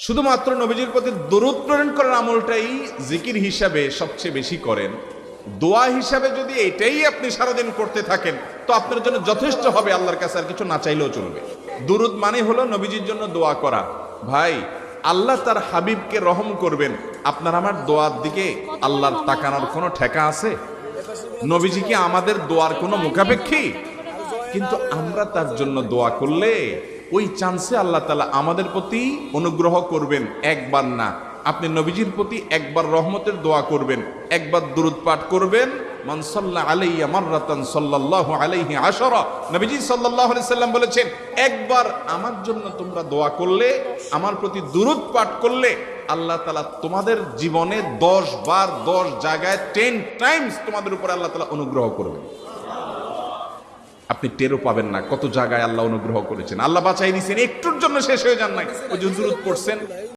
শুধুমাত্র নবীজির প্রতি দরুদ প্রেরণ করার আমলটাই জিকির হিসাবে সবচেয়ে বেশি করেন। দোয়া হিসাবে যদি এটাই আপনি সারাদিন করতে থাকেন তো আপনার জন্য যথেষ্ট হবে, আল্লাহর কাছে আর কিছু না চাইলেও চলবে। দুরুদ মানে হলো নবীজির জন্য দোয়া করা। ভাই, আল্লাহ তার হাবিবকে রহম করবেন, আপনার আমার দোয়ার দিকে আল্লাহর তাকানোর কোনো ঠেকা আছে? নবীজি কি আমাদের দোয়ার কোনো মুখাপেক্ষী? কিন্তু আমরা তার জন্য দোয়া করলে ওই চান্সে আল্লাহ তাআলা আমাদের প্রতি অনুগ্রহ করবেন। একবার না, আপনি নবীজির প্রতি একবার রহমতের দোয়া করবেন, একবার দুরূদ পাঠ করবেন। মান সাল্লা আলাইয়া মাররাতান সাল্লাল্লাহু আলাইহি আশারা, নবীজি সাল্লাল্লাহু আলাইহি সাল্লাম বলেছেন, একবার আমার জন্য তোমরা দোয়া করলে, আমার প্রতি দুরূদ পাঠ করলে, আল্লাহ তাআলা তোমাদের জীবনে 10 বার 10 জায়গায় 10 টাইমস তোমাদের উপরে আল্লাহ তাআলা অনুগ্রহ করবেন। আপনি টেরও পাবেন না কত জায়গায় আল্লাহ অনুগ্রহ করেছেন। আল্লাহ বাঁচাই দিয়েছেন, একটুর জন্য শেষ হয়ে যান নাই। ওই যে দুরূদ পড়ছেন,